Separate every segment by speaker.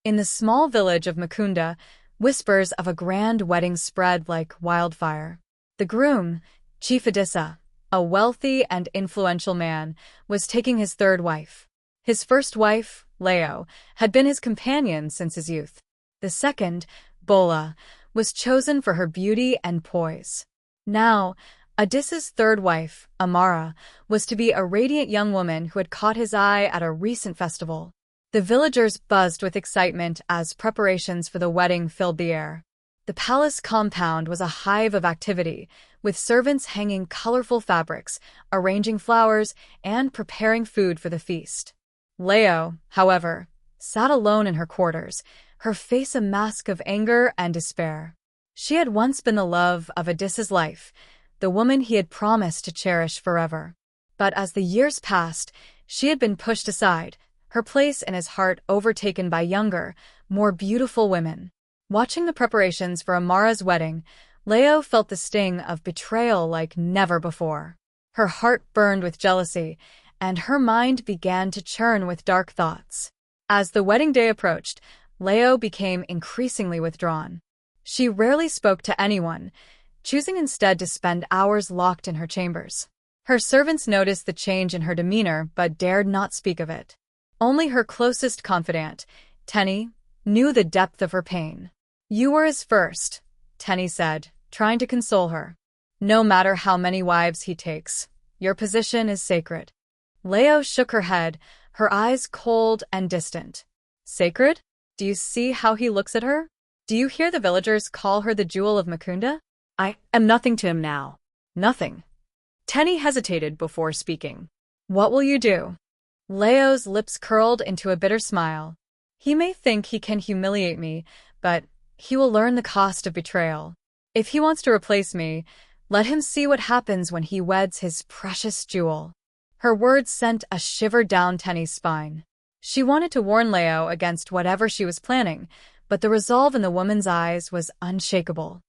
Speaker 1: In the small village of Mukunda, whispers of a grand wedding spread like wildfire. The groom, Chief Adissa, a wealthy and influential man, was taking his third wife. His first wife, Leo, had been his companion since his youth. The second, Bola, was chosen for her beauty and poise. Now, Adissa's third wife, Amara, was to be a radiant young woman who had caught his eye at a recent festival. The villagers buzzed with excitement as preparations for the wedding filled the air. The palace compound was a hive of activity, with servants hanging colorful fabrics, arranging flowers, and preparing food for the feast. Leo, however, sat alone in her quarters, her face a mask of anger and despair. She had once been the love of Adissa's life, the woman he had promised to cherish forever. But as the years passed, she had been pushed aside, her place in his heart overtaken by younger, more beautiful women. Watching the preparations for Amara's wedding, Leo felt the sting of betrayal like never before. Her heart burned with jealousy, and her mind began to churn with dark thoughts. As the wedding day approached, Leo became increasingly withdrawn. She rarely spoke to anyone, choosing instead to spend hours locked in her chambers. Her servants noticed the change in her demeanor but dared not speak of it. Only her closest confidant, Tenny, knew the depth of her pain. "You were his first," Tenny said, trying to console her. "No matter how many wives he takes, your position is sacred." Leo shook her head, her eyes cold and distant. "Sacred? Do you see how he looks at her? Do you hear the villagers call her the jewel of Mukunda? I am nothing to him now. Nothing." Tenny hesitated before speaking. "What will you do?" Leo's lips curled into a bitter smile. "He may think he can humiliate me, but he will learn the cost of betrayal. If he wants to replace me, let him see what happens when he weds his precious jewel." Her words sent a shiver down Tenny's spine. She wanted to warn Leo against whatever she was planning, but the resolve in the woman's eyes was unshakable.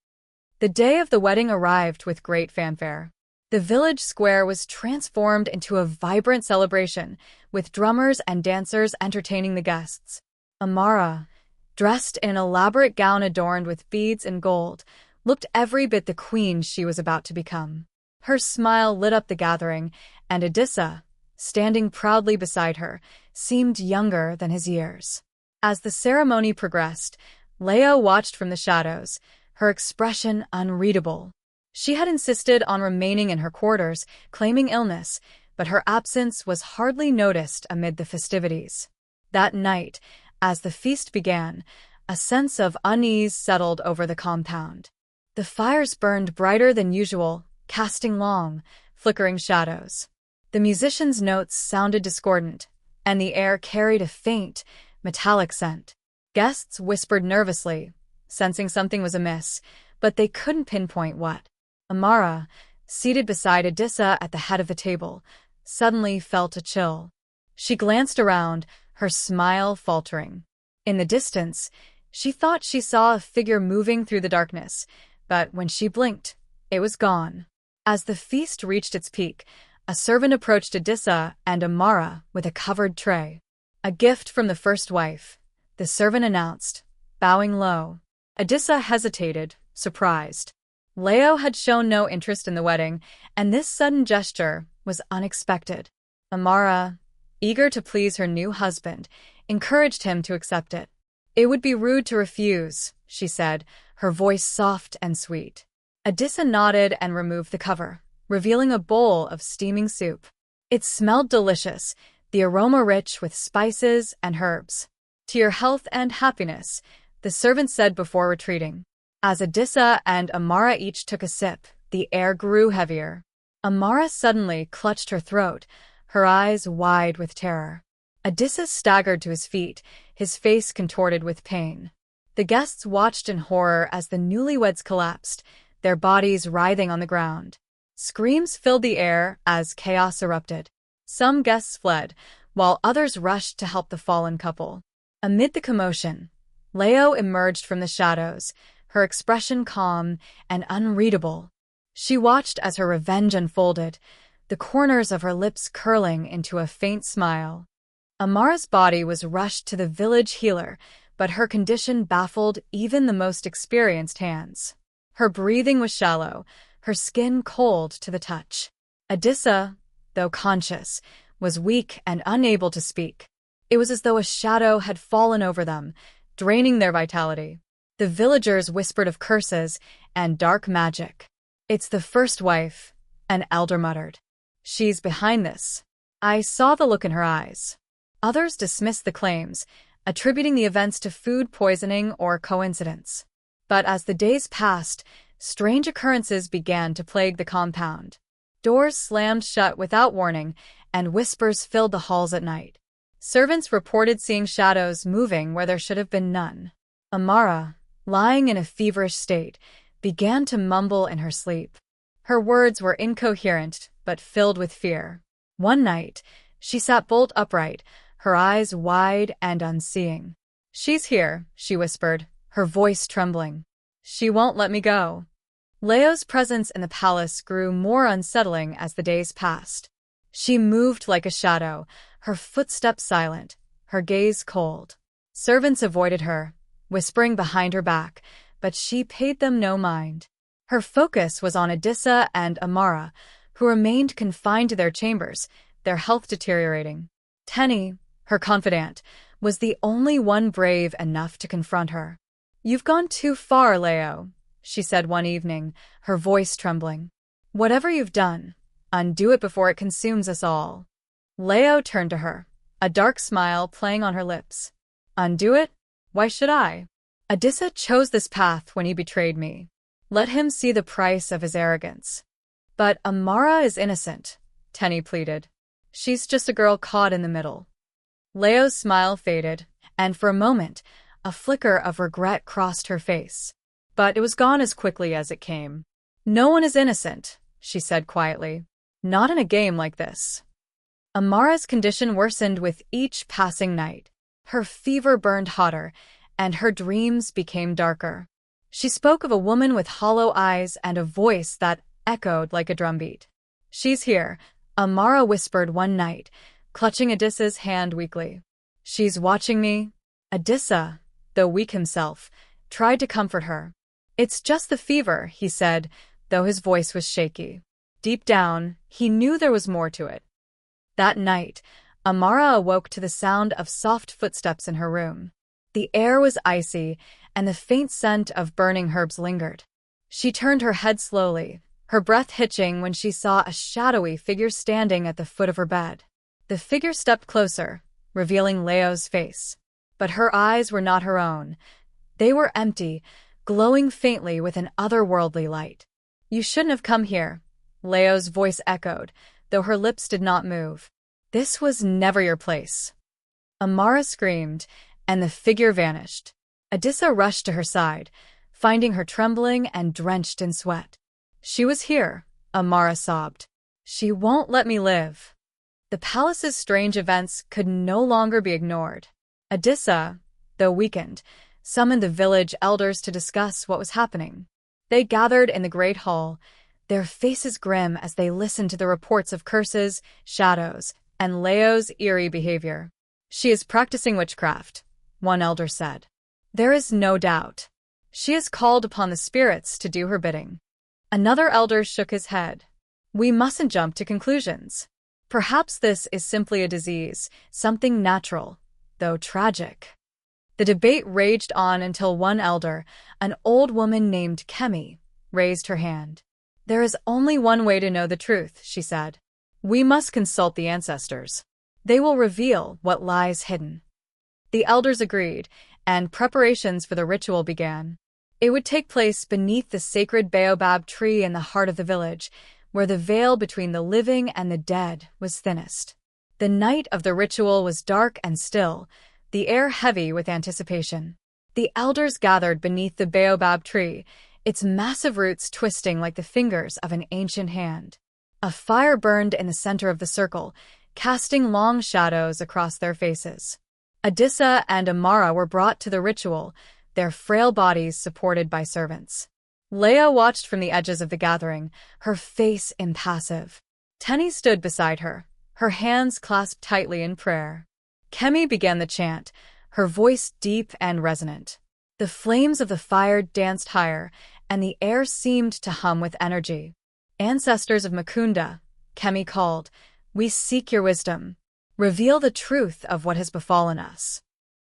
Speaker 1: The day of the wedding arrived with great fanfare. The village square was transformed into a vibrant celebration, with drummers and dancers entertaining the guests. Amara, dressed in an elaborate gown adorned with beads and gold, looked every bit the queen she was about to become. Her smile lit up the gathering, and Adissa, standing proudly beside her, seemed younger than his years. As the ceremony progressed, Leo watched from the shadows, her expression unreadable. She had insisted on remaining in her quarters, claiming illness, but her absence was hardly noticed amid the festivities. That night, as the feast began, a sense of unease settled over the compound. The fires burned brighter than usual, casting long, flickering shadows. The musicians' notes sounded discordant, and the air carried a faint, metallic scent. Guests whispered nervously, sensing something was amiss, but they couldn't pinpoint what. Amara, seated beside Adissa at the head of the table, suddenly felt a chill. She glanced around, her smile faltering. In the distance, she thought she saw a figure moving through the darkness, but when she blinked, it was gone. As the feast reached its peak, a servant approached Adissa and Amara with a covered tray. "A gift from the first wife," the servant announced, bowing low. Adissa hesitated, surprised. Leo had shown no interest in the wedding, and this sudden gesture was unexpected. Amara, eager to please her new husband, encouraged him to accept it. "It would be rude to refuse," she said, her voice soft and sweet. Adissa nodded and removed the cover, revealing a bowl of steaming soup. It smelled delicious, the aroma rich with spices and herbs. "To your health and happiness," the servant said before retreating. As Adissa and Amara each took a sip, the air grew heavier. Amara suddenly clutched her throat, her eyes wide with terror. Adissa staggered to his feet, his face contorted with pain. The guests watched in horror as the newlyweds collapsed, their bodies writhing on the ground. Screams filled the air as chaos erupted. Some guests fled, while others rushed to help the fallen couple. Amid the commotion, Leo emerged from the shadows, her expression calm and unreadable. She watched as her revenge unfolded, the corners of her lips curling into a faint smile. Amara's body was rushed to the village healer, but her condition baffled even the most experienced hands. Her breathing was shallow, her skin cold to the touch. Adissa, though conscious, was weak and unable to speak. It was as though a shadow had fallen over them, draining their vitality. The villagers whispered of curses and dark magic. "It's the first wife," an elder muttered. "She's behind this." I saw the look in her eyes. Others dismissed the claims, attributing the events to food poisoning or coincidence. But as the days passed, strange occurrences began to plague the compound. Doors slammed shut without warning, and whispers filled the halls at night. Servants reported seeing shadows moving where there should have been none. Amara, lying in a feverish state, began to mumble in her sleep. Her words were incoherent, but filled with fear. One night, she sat bolt upright, her eyes wide and unseeing. "She's here," she whispered, her voice trembling. "She won't let me go." Leo's presence in the palace grew more unsettling as the days passed. She moved like a shadow, her footsteps silent, her gaze cold. Servants avoided her, whispering behind her back, but she paid them no mind. Her focus was on Adissa and Amara, who remained confined to their chambers, their health deteriorating. Tenny, her confidant, was the only one brave enough to confront her. "You've gone too far, Leo," she said one evening, her voice trembling. "Whatever you've done, undo it before it consumes us all." Leo turned to her, a dark smile playing on her lips. "Undo it? Why should I? Adissa chose this path when he betrayed me. Let him see the price of his arrogance." "But Amara is innocent," Tenny pleaded. "She's just a girl caught in the middle." Leo's smile faded, and for a moment, a flicker of regret crossed her face. But it was gone as quickly as it came. "No one is innocent," she said quietly. "Not in a game like this." Amara's condition worsened with each passing night. Her fever burned hotter, and her dreams became darker. She spoke of a woman with hollow eyes and a voice that echoed like a drumbeat. "She's here," Amara whispered one night, clutching Adissa's hand weakly. "She's watching me." Adissa, though weak himself, tried to comfort her. "It's just the fever," he said, though his voice was shaky. Deep down, he knew there was more to it. That night, Amara awoke to the sound of soft footsteps in her room. The air was icy, and the faint scent of burning herbs lingered. She turned her head slowly, her breath hitching when she saw a shadowy figure standing at the foot of her bed. The figure stepped closer, revealing Leo's face. But her eyes were not her own. They were empty, glowing faintly with an otherworldly light. "You shouldn't have come here," Leo's voice echoed, though her lips did not move. "This was never your place." Amara screamed, and the figure vanished. Adissa rushed to her side, finding her trembling and drenched in sweat. "She was here," Amara sobbed. "She won't let me live." The palace's strange events could no longer be ignored. Adissa, though weakened, summoned the village elders to discuss what was happening. They gathered in the great hall, their faces grim as they listened to the reports of curses, shadows, and Leo's eerie behavior. "She is practicing witchcraft," one elder said. "There is no doubt. She has called upon the spirits to do her bidding." Another elder shook his head. "We mustn't jump to conclusions. Perhaps this is simply a disease, something natural, though tragic." The debate raged on until one elder, an old woman named Kemi, raised her hand. "There is only one way to know the truth," she said. "We must consult the ancestors. They will reveal what lies hidden." The elders agreed, and preparations for the ritual began. It would take place beneath the sacred baobab tree in the heart of the village, where the veil between the living and the dead was thinnest. The night of the ritual was dark and still, the air heavy with anticipation. The elders gathered beneath the baobab tree, its massive roots twisting like the fingers of an ancient hand. A fire burned in the center of the circle, casting long shadows across their faces. Adissa and Amara were brought to the ritual, their frail bodies supported by servants. Leo watched from the edges of the gathering, her face impassive. Tenny stood beside her, her hands clasped tightly in prayer. Kemi began the chant, her voice deep and resonant. The flames of the fire danced higher, and the air seemed to hum with energy. "Ancestors of Mukunda," Kemi called, "we seek your wisdom. Reveal the truth of what has befallen us."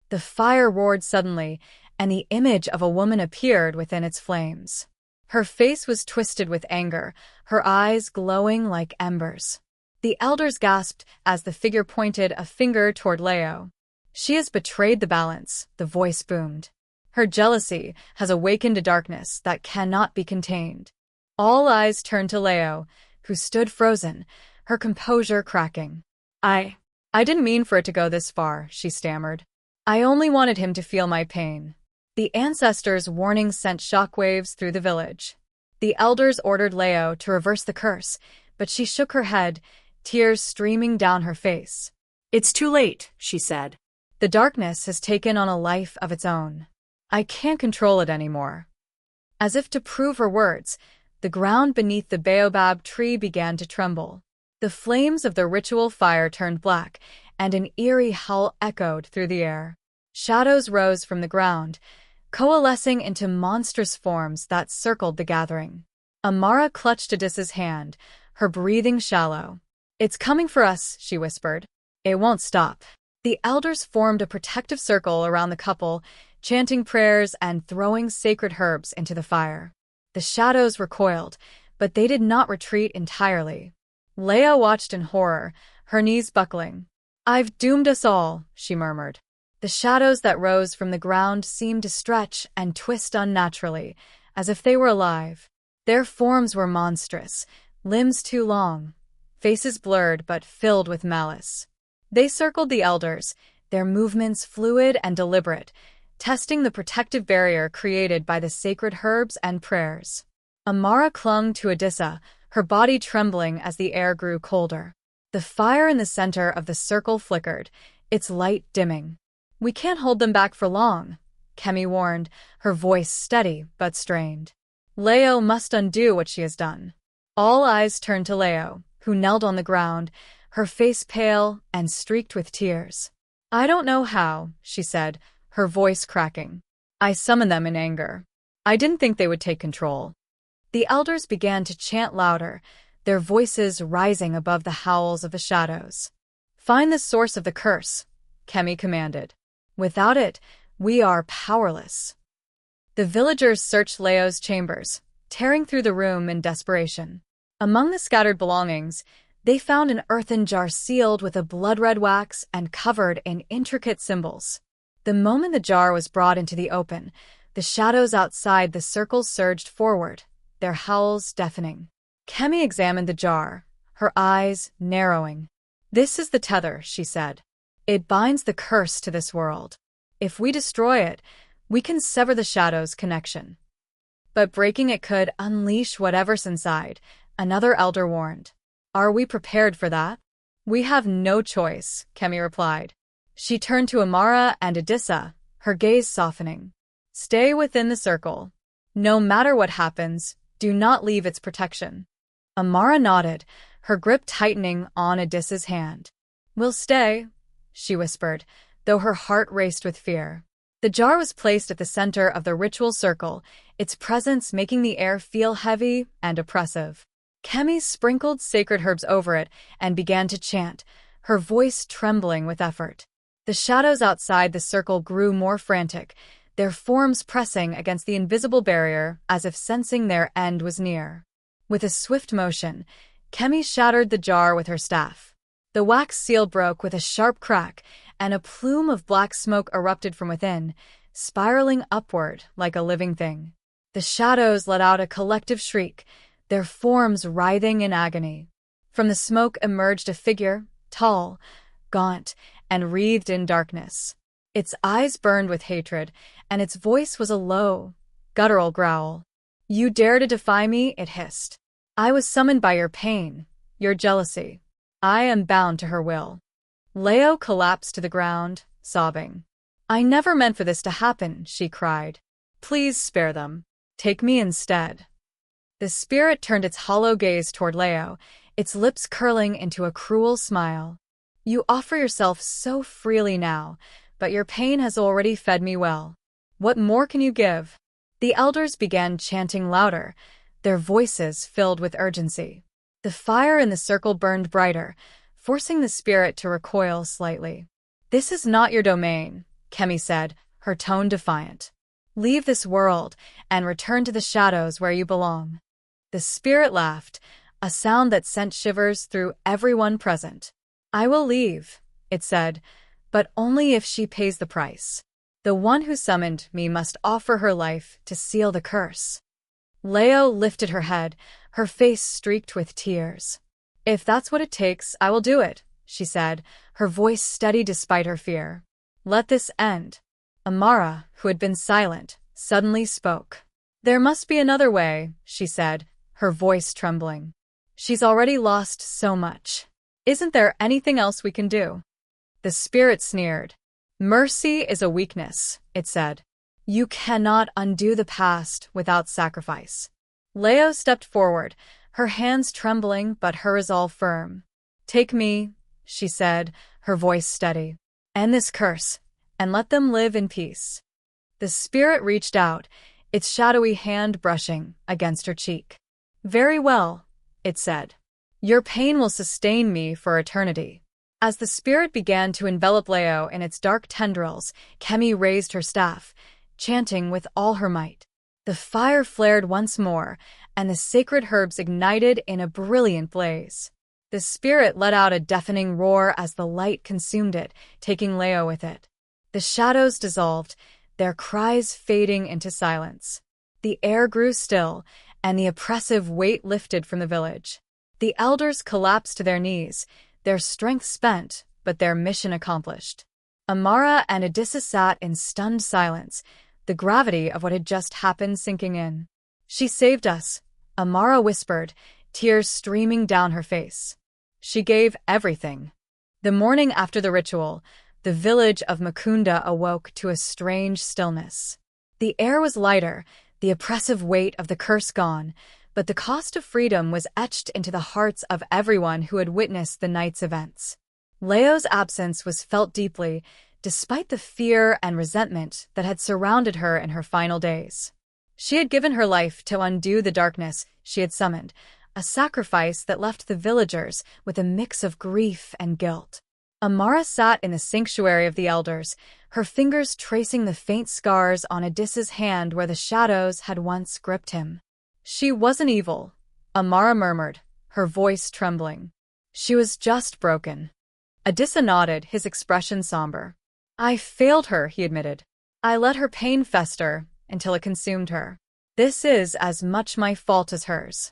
Speaker 1: The fire roared suddenly, and the image of a woman appeared within its flames. Her face was twisted with anger, her eyes glowing like embers. The elders gasped as the figure pointed a finger toward Leo. "She has betrayed the balance," the voice boomed. "Her jealousy has awakened a darkness that cannot be contained." All eyes turned to Leo, who stood frozen, her composure cracking. I didn't mean for it to go this far," she stammered. "I only wanted him to feel my pain." The ancestors' warning sent shockwaves through the village. The elders ordered Leo to reverse the curse, but she shook her head, tears streaming down her face.
Speaker 2: "It's too late," she said.
Speaker 1: "The darkness has taken on a life of its own. I can't control it anymore." As if to prove her words, the ground beneath the baobab tree began to tremble. The flames of the ritual fire turned black, and an eerie howl echoed through the air. Shadows rose from the ground, coalescing into monstrous forms that circled the gathering. Amara clutched Adissa's hand, her breathing shallow. "It's coming for us," she whispered. "It won't stop." The elders formed a protective circle around the couple, chanting prayers and throwing sacred herbs into the fire. The shadows recoiled, but they did not retreat entirely. Leia watched in horror, her knees buckling. "I've doomed us all," she murmured. The shadows that rose from the ground seemed to stretch and twist unnaturally, as if they were alive. Their forms were monstrous, limbs too long, faces blurred but filled with malice. They circled the elders, their movements fluid and deliberate, testing the protective barrier created by the sacred herbs and prayers. Amara clung to Adissa, her body trembling as the air grew colder. The fire in the center of the circle flickered, its light dimming. "We can't hold them back for long," Kemi warned, her voice steady but strained. "Leo must undo what she has done." All eyes turned to Leo, who knelt on the ground, her face pale and streaked with tears. "I don't know how," she said, her voice cracking. "I summoned them in anger. I didn't think they would take control." The elders began to chant louder, their voices rising above the howls of the shadows. "Find the source of the curse," Kemi commanded. "Without it, we are powerless." The villagers searched Leo's chambers, tearing through the room in desperation. Among the scattered belongings, they found an earthen jar sealed with a blood-red wax and covered in intricate symbols. The moment the jar was brought into the open, the shadows outside the circle surged forward, their howls deafening. Kemi examined the jar, her eyes narrowing. "This is the tether," she said. "It binds the curse to this world. If we destroy it, we can sever the shadow's connection. But breaking it could unleash whatever's inside," another elder warned. "Are we prepared for that?" "We have no choice," Kemi replied. She turned to Amara and Adissa, her gaze softening. "Stay within the circle. No matter what happens, do not leave its protection." Amara nodded, her grip tightening on Adissa's hand. "We'll stay," she whispered, though her heart raced with fear. The jar was placed at the center of the ritual circle, its presence making the air feel heavy and oppressive. Kemi sprinkled sacred herbs over it and began to chant, her voice trembling with effort. The shadows outside the circle grew more frantic, their forms pressing against the invisible barrier as if sensing their end was near. With a swift motion, Kemi shattered the jar with her staff. The wax seal broke with a sharp crack, and a plume of black smoke erupted from within, spiraling upward like a living thing. The shadows let out a collective shriek, their forms writhing in agony. From the smoke emerged a figure, tall, gaunt, and wreathed in darkness. Its eyes burned with hatred, and its voice was a low, guttural growl. "You dare to defy me?" it hissed. "I was summoned by your pain, your jealousy. I am bound to her will." Leo collapsed to the ground, sobbing. "I never meant for this to happen," she cried. "Please spare them. Take me instead." The spirit turned its hollow gaze toward Leo, its lips curling into a cruel smile. "You offer yourself so freely now, but your pain has already fed me well. What more can you give?" The elders began chanting louder, their voices filled with urgency. The fire in the circle burned brighter, forcing the spirit to recoil slightly. "This is not your domain," Kemi said, her tone defiant. "Leave this world and return to the shadows where you belong." The spirit laughed, a sound that sent shivers through everyone present. "I will leave," it said, "but only if she pays the price. The one who summoned me must offer her life to seal the curse." Leo lifted her head, her face streaked with tears. "If that's what it takes, I will do it," she said, her voice steady despite her fear. "Let this end." Amara, who had been silent, suddenly spoke. "There must be another way," she said, her voice trembling. "She's already lost so much. Isn't there anything else we can do?" The spirit sneered. "Mercy is a weakness," it said. "You cannot undo the past without sacrifice." Leo stepped forward, her hands trembling but her resolve firm. "Take me," she said, her voice steady. "End this curse, and let them live in peace." The spirit reached out, its shadowy hand brushing against her cheek. "Very well," it said. "Your pain will sustain me for eternity." As the spirit began to envelop Leo in its dark tendrils, Kemi raised her staff, chanting with all her might. The fire flared once more, and the sacred herbs ignited in a brilliant blaze. The spirit let out a deafening roar as the light consumed it, taking Leo with it. The shadows dissolved, their cries fading into silence. The air grew still, and the oppressive weight lifted from the village. The elders collapsed to their knees, their strength spent, but their mission accomplished. Amara and Odessa sat in stunned silence, the gravity of what had just happened sinking in. "She saved us," Amara whispered, tears streaming down her face. "She gave everything." The morning after the ritual, the village of Mukunda awoke to a strange stillness. The air was lighter, the oppressive weight of the curse gone, but the cost of freedom was etched into the hearts of everyone who had witnessed the night's events. Leo's absence was felt deeply, despite the fear and resentment that had surrounded her in her final days. She had given her life to undo the darkness she had summoned, a sacrifice that left the villagers with a mix of grief and guilt. Amara sat in the sanctuary of the elders, her fingers tracing the faint scars on Odysseus' hand where the shadows had once gripped him. "She wasn't evil," Amara murmured, her voice trembling. "She was just broken." Odysseus nodded, his expression somber. "I failed her," he admitted. "I let her pain fester until it consumed her. This is as much my fault as hers."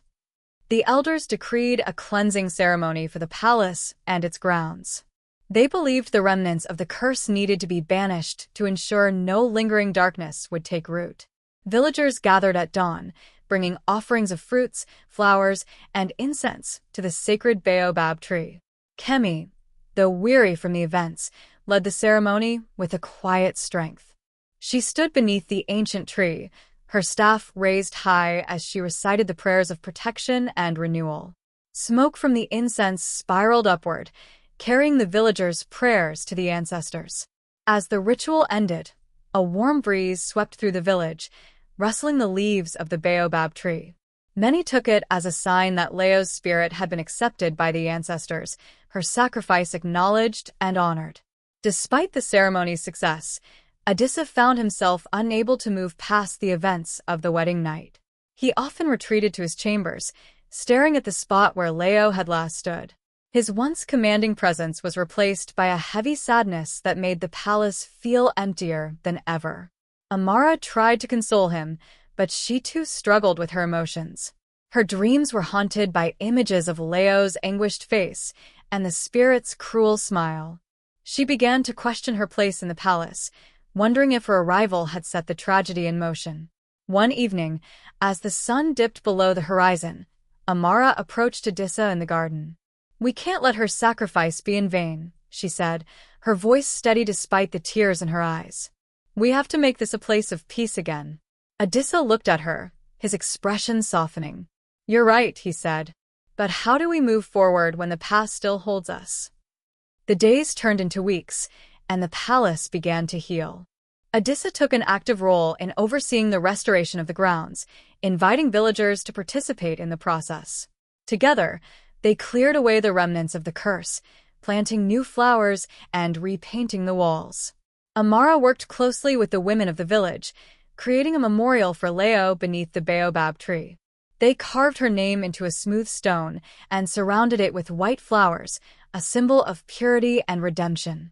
Speaker 1: The elders decreed a cleansing ceremony for the palace and its grounds. They believed the remnants of the curse needed to be banished to ensure no lingering darkness would take root. Villagers gathered at dawn, bringing offerings of fruits, flowers, and incense to the sacred baobab tree. Kemi, though weary from the events, led the ceremony with a quiet strength. She stood beneath the ancient tree, her staff raised high as she recited the prayers of protection and renewal. Smoke from the incense spiraled upward, carrying the villagers' prayers to the ancestors. As the ritual ended, a warm breeze swept through the village, rustling the leaves of the baobab tree. Many took it as a sign that Leo's spirit had been accepted by the ancestors, her sacrifice acknowledged and honored. Despite the ceremony's success, Odysseus found himself unable to move past the events of the wedding night. He often retreated to his chambers, staring at the spot where Leo had last stood. His once commanding presence was replaced by a heavy sadness that made the palace feel emptier than ever. Amara tried to console him, but she too struggled with her emotions. Her dreams were haunted by images of Leo's anguished face and the spirit's cruel smile. She began to question her place in the palace, wondering if her arrival had set the tragedy in motion. One evening, as the sun dipped below the horizon, Amara approached Odysseus in the garden. "We can't let her sacrifice be in vain," she said, her voice steady despite the tears in her eyes. "We have to make this a place of peace again." Odysseus looked at her, his expression softening. "You're right," he said. "But how do we move forward when the past still holds us?" The days turned into weeks, and the palace began to heal. Edessa took an active role in overseeing the restoration of the grounds, inviting villagers to participate in the process. Together, they cleared away the remnants of the curse, planting new flowers and repainting the walls. Amara worked closely with the women of the village, creating a memorial for Leo beneath the baobab tree. They carved her name into a smooth stone and surrounded it with white flowers, a symbol of purity and redemption.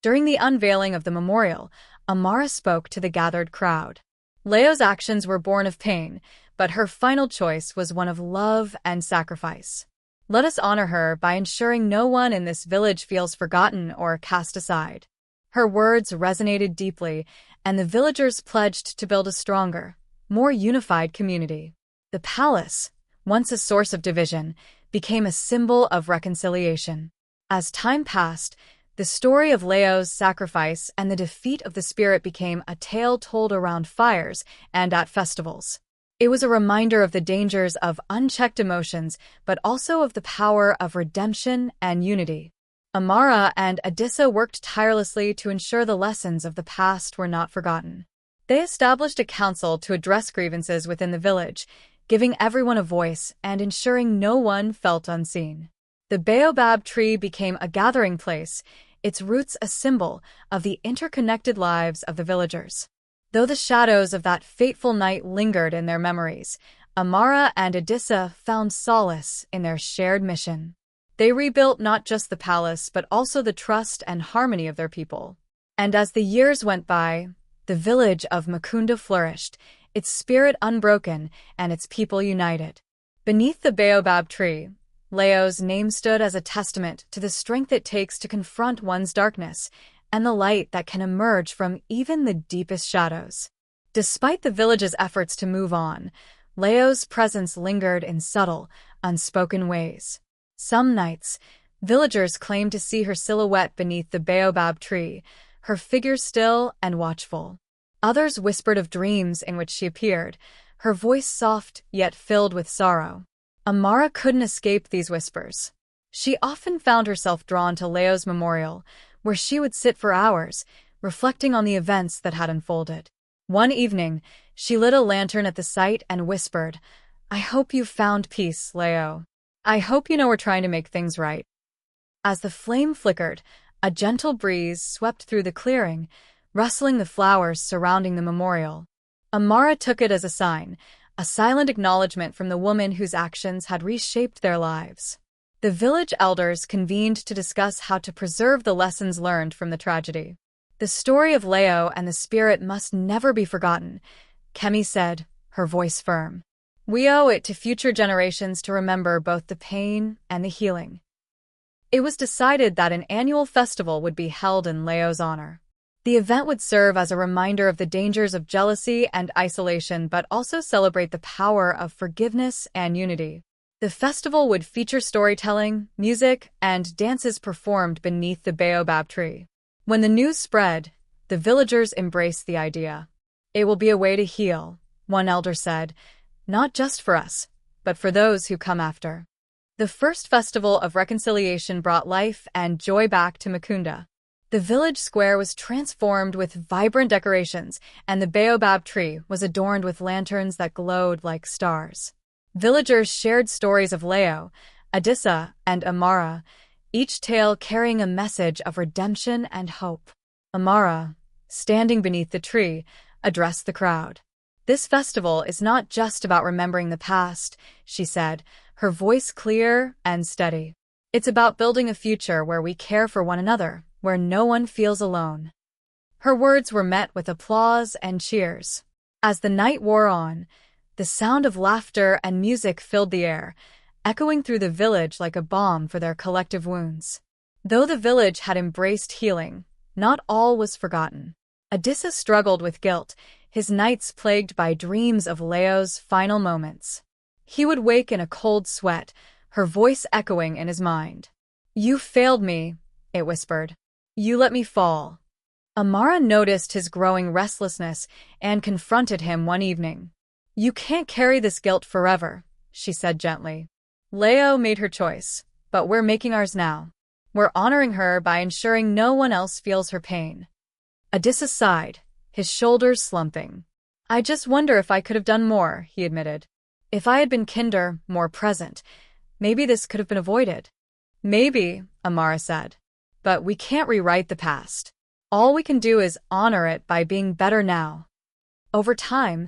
Speaker 1: During the unveiling of the memorial, Amara spoke to the gathered crowd. Leo's actions were born of pain, but her final choice was one of love and sacrifice. Let us honor her by ensuring no one in this village feels forgotten or cast aside. Her words resonated deeply, and the villagers pledged to build a stronger, more unified community. The palace, once a source of division, became a symbol of reconciliation. As time passed, the story of Leo's sacrifice and the defeat of the spirit became a tale told around fires and at festivals. It was a reminder of the dangers of unchecked emotions, but also of the power of redemption and unity. Amara and Edessa worked tirelessly to ensure the lessons of the past were not forgotten. They established a council to address grievances within the village, giving everyone a voice and ensuring no one felt unseen. The baobab tree became a gathering place, its roots a symbol of the interconnected lives of the villagers. Though the shadows of that fateful night lingered in their memories, Amara and Edessa found solace in their shared mission. They rebuilt not just the palace but also the trust and harmony of their people. And as the years went by, the village of Mukunda flourished, its spirit unbroken and its people united. Beneath the baobab tree, Leo's name stood as a testament to the strength it takes to confront one's darkness and the light that can emerge from even the deepest shadows. Despite the village's efforts to move on, Leo's presence lingered in subtle, unspoken ways. Some nights, villagers claimed to see her silhouette beneath the baobab tree, her figure still and watchful. Others whispered of dreams in which she appeared, her voice soft yet filled with sorrow. Amara couldn't escape these whispers. She often found herself drawn to Leo's memorial, where she would sit for hours, reflecting on the events that had unfolded. One evening, she lit a lantern at the site and whispered, "I hope you've found peace, Leo. I hope you know we're trying to make things right." As the flame flickered, a gentle breeze swept through the clearing, rustling the flowers surrounding the memorial. Amara took it as a sign, a silent acknowledgement from the woman whose actions had reshaped their lives. The village elders convened to discuss how to preserve the lessons learned from the tragedy. The story of Leo and the spirit must never be forgotten, Kemi said, her voice firm. We owe it to future generations to remember both the pain and the healing. It was decided that an annual festival would be held in Leo's honor. The event would serve as a reminder of the dangers of jealousy and isolation, but also celebrate the power of forgiveness and unity. The festival would feature storytelling, music, and dances performed beneath the baobab tree. When the news spread, the villagers embraced the idea. It will be a way to heal, one elder said, not just for us, but for those who come after. The first festival of reconciliation brought life and joy back to Mukunda. The village square was transformed with vibrant decorations, and the baobab tree was adorned with lanterns that glowed like stars. Villagers shared stories of Leo, Edessa, and Amara, each tale carrying a message of redemption and hope. Amara, standing beneath the tree, addressed the crowd. "This festival is not just about remembering the past," she said, her voice clear and steady. "It's about building a future where we care for one another, where no one feels alone." Her words were met with applause and cheers. As the night wore on, the sound of laughter and music filled the air, echoing through the village like a balm for their collective wounds. Though the village had embraced healing, not all was forgotten. Edessa struggled with guilt, his nights plagued by dreams of Leo's final moments. He would wake in a cold sweat, her voice echoing in his mind. "You failed me," it whispered. "You let me fall." Amara noticed his growing restlessness and confronted him one evening. "You can't carry this guilt forever," she said gently. "Leo made her choice, but we're making ours now. We're honoring her by ensuring no one else feels her pain. Odysseus sighed, his shoulders slumping. I just wonder if I could have done more, he admitted. If I had been kinder, more present, maybe this could have been avoided. Maybe, Amara said. But we can't rewrite the past. All we can do is honor it by being better now. Over time,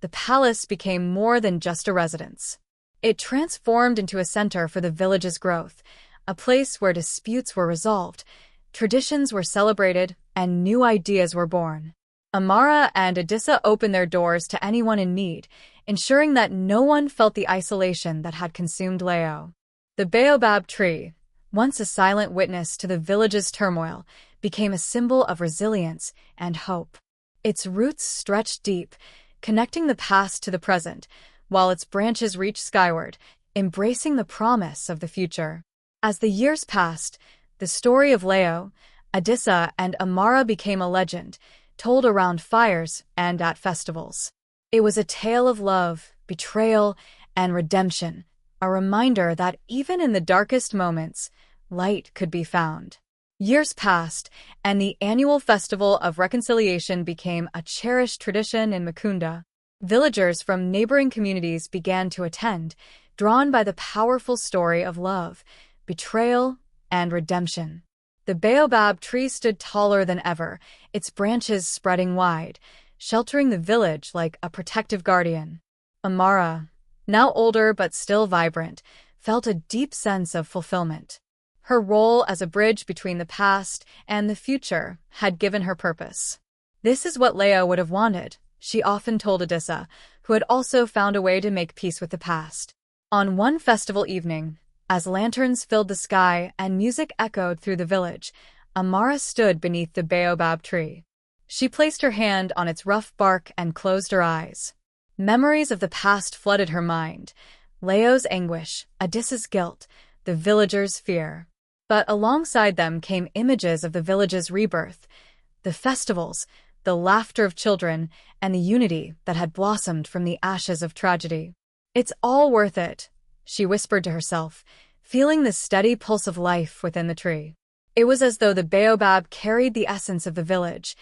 Speaker 1: the palace became more than just a residence. It transformed into a center for the village's growth, a place where disputes were resolved, traditions were celebrated, and new ideas were born. Amara and Odysseus opened their doors to anyone in need, ensuring that no one felt the isolation that had consumed Leo. The baobab tree, once a silent witness to the village's turmoil, became a symbol of resilience and hope. Its roots stretched deep, connecting the past to the present, while its branches reached skyward, embracing the promise of the future. As the years passed, the story of Leo, Odysseus, and Amara became a legend, told around fires and at festivals. It was a tale of love, betrayal, and redemption, a reminder that even in the darkest moments, light could be found. Years passed, and the annual Festival of Reconciliation became a cherished tradition in Mukunda. Villagers from neighboring communities began to attend, drawn by the powerful story of love, betrayal, and redemption. The baobab tree stood taller than ever, its branches spreading wide, sheltering the village like a protective guardian. Amara, now older but still vibrant, felt a deep sense of fulfillment. Her role as a bridge between the past and the future had given her purpose. This is what Leo would have wanted, she often told Odysseus, who had also found a way to make peace with the past. On one festival evening, as lanterns filled the sky and music echoed through the village, Amara stood beneath the baobab tree. She placed her hand on its rough bark and closed her eyes. Memories of the past flooded her mind, Leo's anguish, Odysseus' guilt, the villagers' fear. But alongside them came images of the village's rebirth, the festivals, the laughter of children, and the unity that had blossomed from the ashes of tragedy. It's all worth it, she whispered to herself, feeling the steady pulse of life within the tree. It was as though the baobab carried the essence of the village,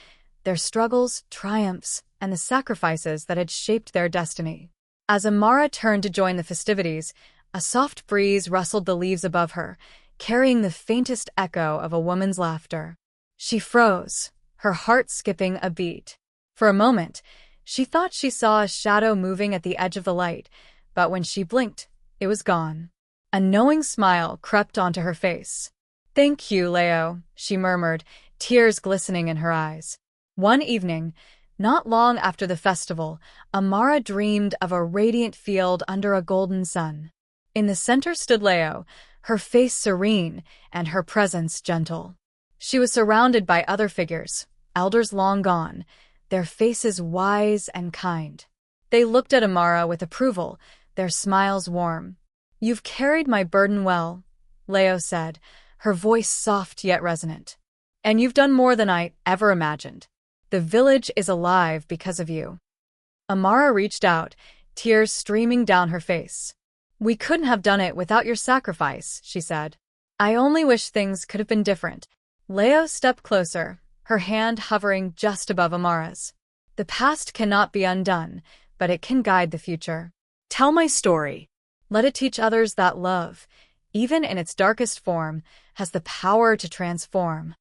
Speaker 1: their struggles, triumphs, and the sacrifices that had shaped their destiny. As Amara turned to join the festivities, a soft breeze rustled the leaves above her, carrying the faintest echo of a woman's laughter. She froze, her heart skipping a beat. For a moment, she thought she saw a shadow moving at the edge of the light, but when she blinked, it was gone. A knowing smile crept onto her face. "Thank you, Leo," she murmured, tears glistening in her eyes. One evening, not long after the festival, Amara dreamed of a radiant field under a golden sun. In the center stood Leo, her face serene and her presence gentle. She was surrounded by other figures, elders long gone, their faces wise and kind. They looked at Amara with approval, their smiles warm. "You've carried my burden well," Leo said, her voice soft yet resonant. "And you've done more than I ever imagined. The village is alive because of you." Amara reached out, tears streaming down her face. "We couldn't have done it without your sacrifice," she said. "I only wish things could have been different." Leo stepped closer, her hand hovering just above Amara's. "The past cannot be undone, but it can guide the future. Tell my story. Let it teach others that love, even in its darkest form, has the power to transform."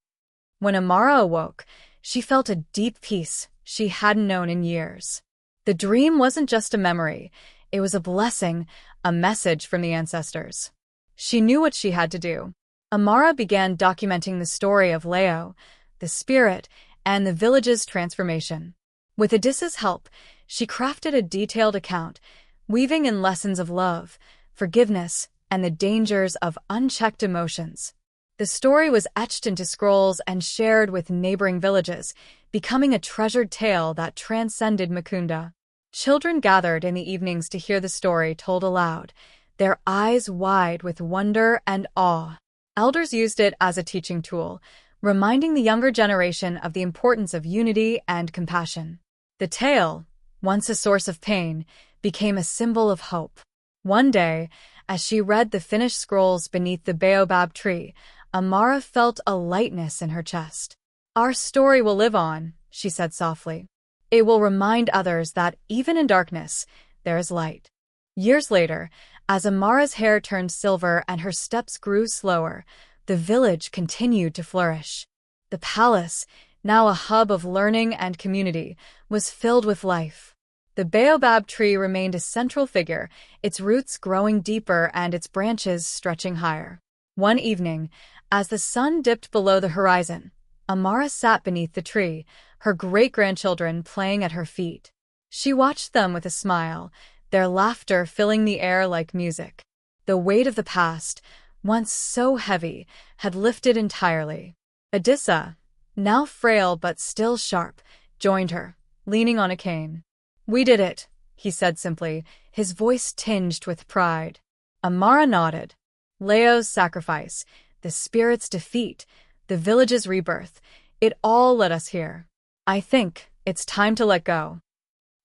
Speaker 1: When Amara awoke, she felt a deep peace she hadn't known in years. The dream wasn't just a memory, it was a blessing, a message from the ancestors. She knew what she had to do. Amara began documenting the story of Leo, the spirit, and the village's transformation. With Odysseus' help, she crafted a detailed account, weaving in lessons of love, forgiveness, and the dangers of unchecked emotions. The story was etched into scrolls and shared with neighboring villages, becoming a treasured tale that transcended Mukunda. Children gathered in the evenings to hear the story told aloud, their eyes wide with wonder and awe. Elders used it as a teaching tool, reminding the younger generation of the importance of unity and compassion. The tale, once a source of pain, became a symbol of hope. One day, as she read the finished scrolls beneath the baobab tree, Amara felt a lightness in her chest. "Our story will live on," she said softly. "It will remind others that even in darkness, there is light." Years later, as Amara's hair turned silver and her steps grew slower, the village continued to flourish. The palace, now a hub of learning and community, was filled with life. The baobab tree remained a central figure, its roots growing deeper and its branches stretching higher. One evening, as the sun dipped below the horizon, Amara sat beneath the tree, her great-grandchildren playing at her feet. She watched them with a smile, their laughter filling the air like music. The weight of the past, once so heavy, had lifted entirely. Adissa, now frail but still sharp, joined her, leaning on a cane. "We did it," he said simply, his voice tinged with pride. Amara nodded. Leo's sacrifice, the spirit's defeat, the village's rebirth, it all led us here. I think it's time to let go.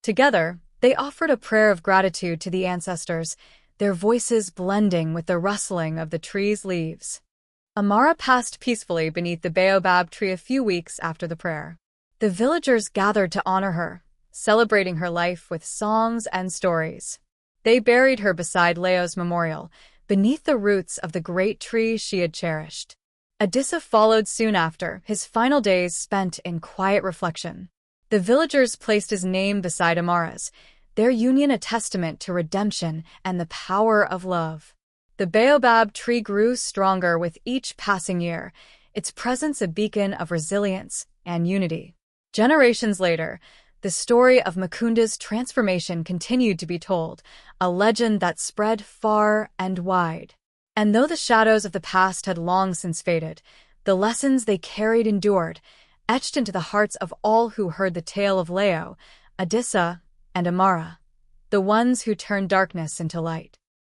Speaker 1: Together, they offered a prayer of gratitude to the ancestors, their voices blending with the rustling of the tree's leaves. Amara passed peacefully beneath the baobab tree a few weeks after the prayer. The villagers gathered to honor her, celebrating her life with songs and stories. They buried her beside Leo's memorial, beneath the roots of the great tree she had cherished. Adissa followed soon after, his final days spent in quiet reflection. The villagers placed his name beside Amara's, their union a testament to redemption and the power of love. The baobab tree grew stronger with each passing year, its presence a beacon of resilience and unity. Generations later, the story of Mukunda's transformation continued to be told, a legend that spread far and wide. And though the shadows of the past had long since faded, the lessons they carried endured, etched into the hearts of all who heard the tale of Leo, Adissa, and Amara, the ones who turned darkness into light.